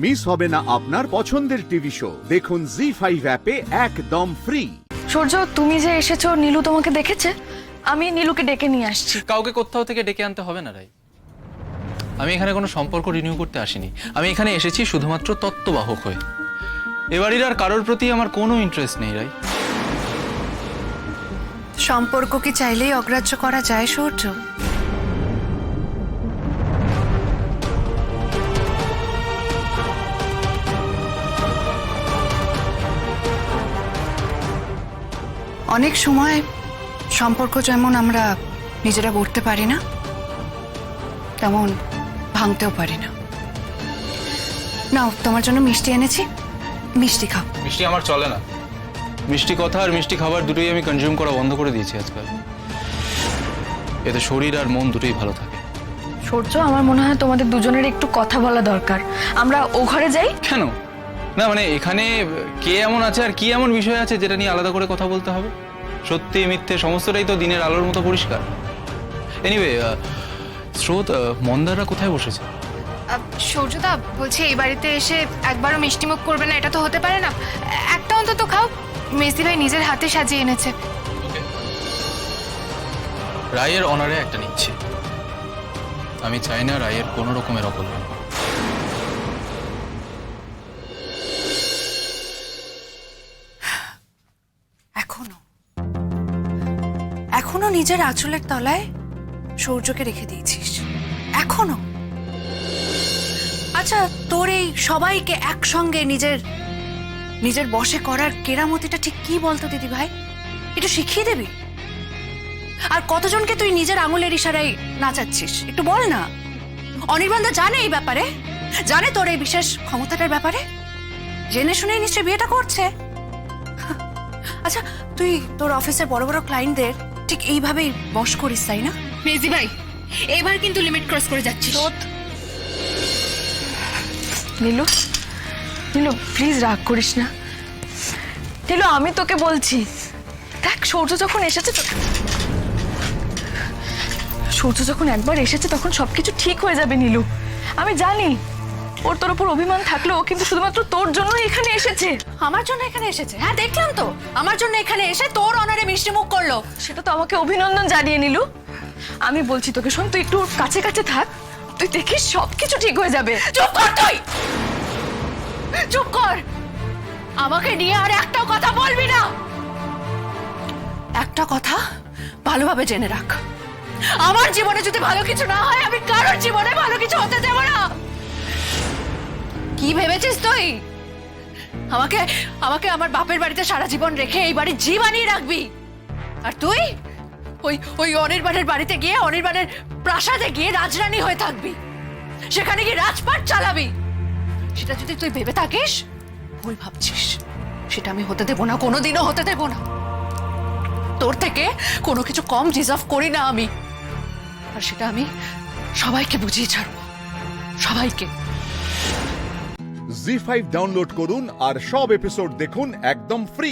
Miss হবে না আপনার পছন্দের টিভি শো। দেখুন জি5 অ্যাপে একদম ফ্রি। সূর্য, তুমি যে এসেছো, নীলু তোমাকে দেখেছে? আমি নীলুকে ডেকে নিয়ে আসছি। কাউকে কোথাও থেকে ডেকে আনতে হবে না রাই। আমি এখানে কোনো সম্পর্ক রিনিউ করতে আসিনি। আমি এখানে এসেছি শুধুমাত্র তত্ত্ববাহক হয়ে। এবাড়ির আর কারোর প্রতি আমার কোনো ইন্টারেস্ট নেই রাই। সম্পর্ক কি চাইলেই অগ্রাহ্য করা যায় সূর্য? অনেক সময় সম্পর্ক যেমন আমরা নিজেরা গড়তে পারি না, তেমন ভাঙতেও পারি না। নাও, তোমার জন্য মিষ্টি এনেছি, মিষ্টি খাও। মিষ্টি আমার চলে না। মিষ্টি কথা আর মিষ্টি খাবার দুটোই আমি কনজিউম করা বন্ধ করে দিয়েছি আজকাল। এতে শরীর আর মন দুটোই ভালো থাকে। সূর্য, আমার মনে হয় তোমাদের দুজনের একটু কথা বলা দরকার। আমরা ও ঘরে যাই। কেন? না মানে এখানে কে এমন আছে আর কি এমন বিষয় আছে যেটা নিয়ে আলাদা করে কথা বলতে হবে? সত্যি মিথ্যে সমস্তটাই তো দিনের আলোর মতো পরিষ্কার। এনিওয়ে, স্রোত, মন্দাররা কোথায় বসেছে? সূর্যদা, বলছি এই বাড়িতে এসে একবারও মিষ্টিমুখ করবে না, এটা তো হতে পারে না। একটা অন্তত খাও, মেসি ভাই নিজের হাতে সাজিয়ে এনেছে। রায়ের অনারে একটা নিচ্ছি। আমি চাই না রায়ের কোনো রকমের অকল্যাণ। এখনো নিজের আঁচলের তলায় সূর্যকে রেখে দিয়েছিস? এখনো? আচ্ছা, তোর এই সবাইকে একসঙ্গে নিজের বশে করার কেরামতিটা ঠিক কি বলতো দিদি ভাই? একটু শিখিয়ে দিবি? আর কতজনকে তুই নিজের আঙুলের ইশারায় নাচাচ্ছিস একটু বল না। অনির্বাণদা জানে এই ব্যাপারে? জানে তোর এই বিশেষ ক্ষমতাটার ব্যাপারে? জেনে শুনেই নিশ্চয়ই বিয়েটা করছে। আচ্ছা, তুই তোর অফিসের বড় বড় ক্লায়েন্টদের ঠিক এইভাবেই বশ করিস, তাই না? মেজি ভাই, এবার কিন্তু লিমিট ক্রস করে যাচ্ছিস। নীলু, নীলু প্লিজ রাগ করিস না। নীলু, আমি তোকে বলছি, দেখ সূর্য যখন এসেছে সূর্য যখন একবার এসেছে তখন সবকিছু ঠিক হয়ে যাবে নীলু। আমি জানি ওর তোর উপর অভিমান থাকলেও কিন্তু শুধুমাত্র তোর জন্যই এখানে এসেছে। আমার জন্য এখানে এসেছে? হ্যাঁ, দেখলাম তো। আমার জন্য এখানে এসে তোর অনারে মিষ্টি মুখ করলো। সেটা তো আমাকে অভিনন্দন জানিয়ে নীলু। আমি বলছি তোকে, শোন, তুই একটু কাছে কাছে থাক, তুই দেখিস সবকিছু ঠিক হয়ে যাবে। চুপ কর তুই, চুপ কর। আমাকে নিয়ে আর একটাও কথা বলবি না। একটা কথা ভালোভাবে জেনে রাখ, আমার জীবনে যদি ভালো কিছু না হয়, আমি কারোর জীবনে ভালো কিছু হতে দেব না। কি ভেবেছিস তুই? আমাকে আমার বাপের বাড়িতে সারা জীবন রেখে এই বাড়ির জি বানিয়ে রাখবি? আর তুই ওই অনির্বাণের বাড়িতে গিয়ে, অনির্বাণের প্রাসাদে গিয়ে রাজরানী হয়ে থাকবি, সেখানে গিয়ে রাজপাট চালাবি। সেটা যদি তুই ভেবে থাকিস, ভুল ভাবছিস। সেটা আমি হতে দেব না, কোনোদিনও হতে দেব না। তোর থেকে কোনো কিছু কম ডিজার্ভ করি না আমি। আর সেটা আমি সবাইকে বুঝিয়ে ছাড়বো, সবাইকে। জি5 ডাউনলোড করুন আর সব এপিসোড দেখুন একদম ফ্রি।